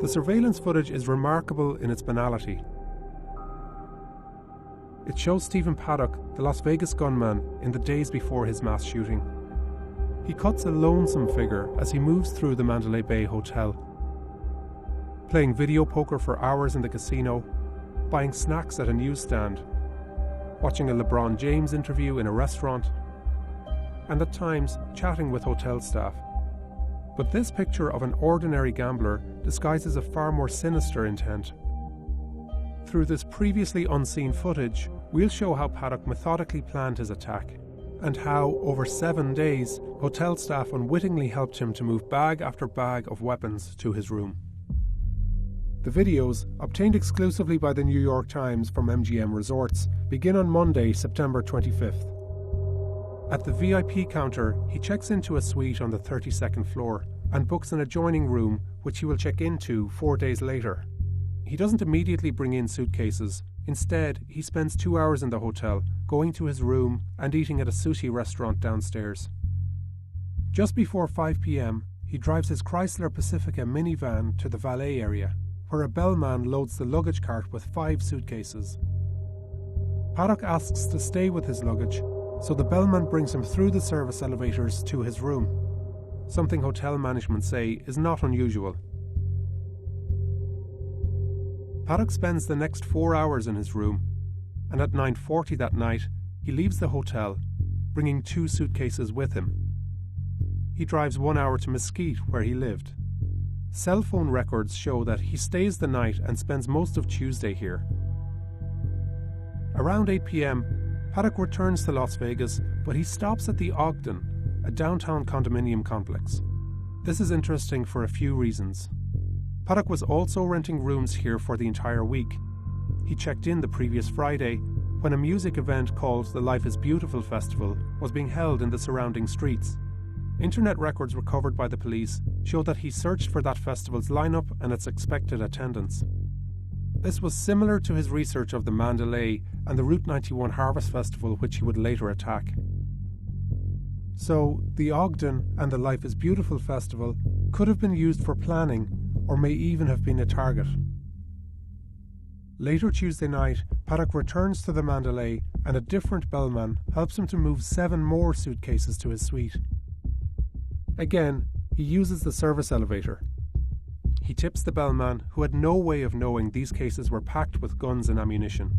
The surveillance footage is remarkable in its banality. It shows Stephen Paddock, the Las Vegas gunman, in the days before his mass shooting. He cuts a lonesome figure as he moves through the Mandalay Bay Hotel, playing video poker for hours in the casino, buying snacks at a newsstand, watching a LeBron James interview in a restaurant, and at times chatting with hotel staff. But this picture of an ordinary gambler disguises a far more sinister intent. Through this previously unseen footage, we'll show how Paddock methodically planned his attack, and how, over 7 days, hotel staff unwittingly helped him to move bag after bag of weapons to his room. The videos, obtained exclusively by the New York Times from MGM Resorts, begin on Monday, September 25th. At the VIP counter, he checks into a suite on the 32nd floor and books an adjoining room, which he will check into 4 days later. He doesn't immediately bring in suitcases. Instead, he spends 2 hours in the hotel, going to his room and eating at a sushi restaurant downstairs. Just before 5 p.m, he drives his Chrysler Pacifica minivan to the valet area, where a bellman loads the luggage cart with 5 suitcases. Paddock asks to stay with his luggage, so the bellman brings him through the service elevators to his room, something hotel management say is not unusual. Paddock spends the next 4 hours in his room, and at 9:40 that night, he leaves the hotel, bringing 2 suitcases with him. He drives 1 hour to Mesquite, where he lived. Cell phone records show that he stays the night and spends most of Tuesday here. Around 8 p.m, Paddock returns to Las Vegas, but he stops at the Ogden, a downtown condominium complex. This is interesting for a few reasons. Paddock was also renting rooms here for the entire week. He checked in the previous Friday, when a music event called the Life is Beautiful Festival was being held in the surrounding streets. Internet records recovered by the police show that he searched for that festival's lineup and its expected attendance. This was similar to his research of the Mandalay and the Route 91 Harvest Festival, which he would later attack. So, the Ogden and the Life is Beautiful Festival could have been used for planning, or may even have been a target. Later Tuesday night, Paddock returns to the Mandalay, and a different bellman helps him to move 7 more suitcases to his suite. Again, he uses the service elevator. He tips the bellman, who had no way of knowing these cases were packed with guns and ammunition.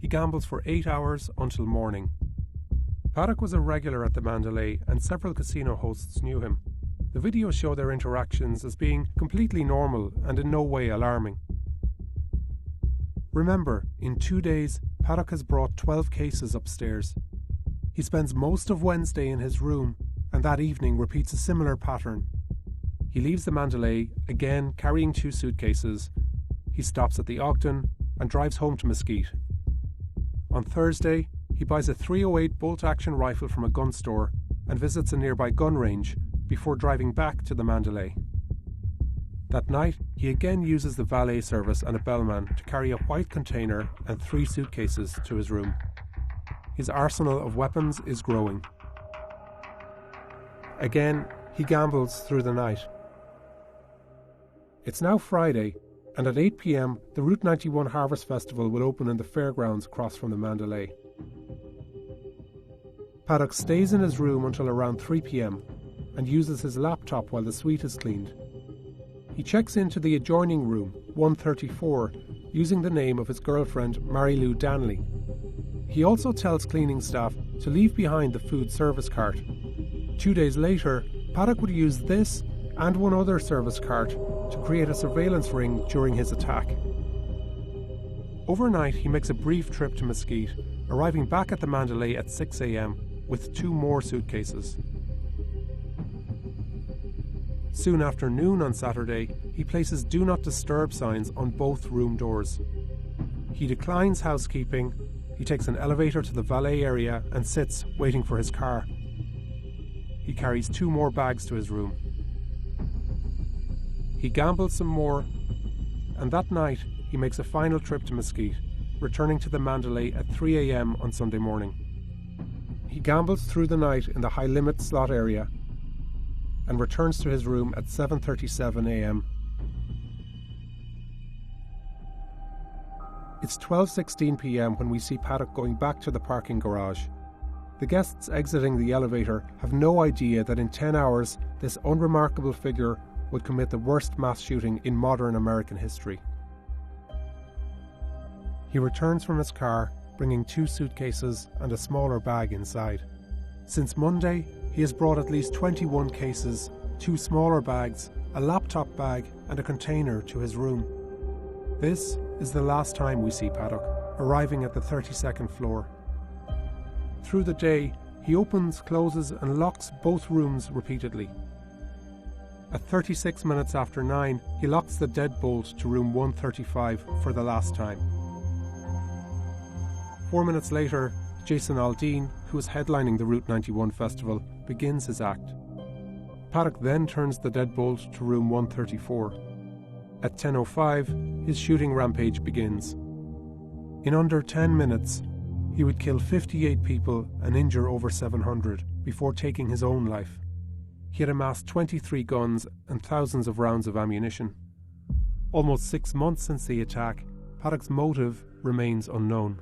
He gambles for 8 hours until morning. Paddock was a regular at the Mandalay, and several casino hosts knew him. The videos show their interactions as being completely normal and in no way alarming. Remember, in 2 days, Paddock has brought 12 cases upstairs. He spends most of Wednesday in his room, and that evening repeats a similar pattern. He leaves the Mandalay, again carrying 2 suitcases. He stops at the Ogden and drives home to Mesquite. On Thursday, he buys a .308 bolt-action rifle from a gun store and visits a nearby gun range before driving back to the Mandalay. That night, he again uses the valet service and a bellman to carry a white container and 3 suitcases to his room. His arsenal of weapons is growing. Again, he gambles through the night. It's now Friday, and at 8 p.m, the Route 91 Harvest Festival will open in the fairgrounds across from the Mandalay. Paddock stays in his room until around 3 p.m, and uses his laptop while the suite is cleaned. He checks into the adjoining room, 134, using the name of his girlfriend, Mary Lou Danley. He also tells cleaning staff to leave behind the food service cart. 2 days later, Paddock would use this and one other service cart to create a surveillance ring during his attack. Overnight, he makes a brief trip to Mesquite, arriving back at the Mandalay at 6 a.m. with 2 more suitcases. Soon after noon on Saturday, he places Do Not Disturb signs on both room doors. He declines housekeeping. He takes an elevator to the valet area and sits, waiting for his car. He carries 2 more bags to his room. He gambles some more, and that night he makes a final trip to Mesquite, returning to the Mandalay at 3 a.m. on Sunday morning. He gambles through the night in the high-limit slot area. and returns to his room at 7:37 a.m. It's 12:16 p.m. when we see Paddock going back to the parking garage. The guests exiting the elevator have no idea that in 10 hours this unremarkable figure would commit the worst mass shooting in modern American history. He returns from his car, bringing 2 suitcases and a smaller bag inside. Since Monday, he has brought at least 21 cases, 2 smaller bags, a laptop bag and a container to his room. This is the last time we see Paddock, arriving at the 32nd floor. Through the day, he opens, closes and locks both rooms repeatedly. At 36 minutes after 9, he locks the deadbolt to room 135 for the last time. 4 minutes later, Jason Aldean, who is headlining the Route 91 festival, begins his act. Paddock then turns the deadbolt to room 134. At 10:05, his shooting rampage begins. In under 10 minutes, he would kill 58 people and injure over 700 before taking his own life. He had amassed 23 guns and thousands of rounds of ammunition. Almost 6 months since the attack, Paddock's motive remains unknown.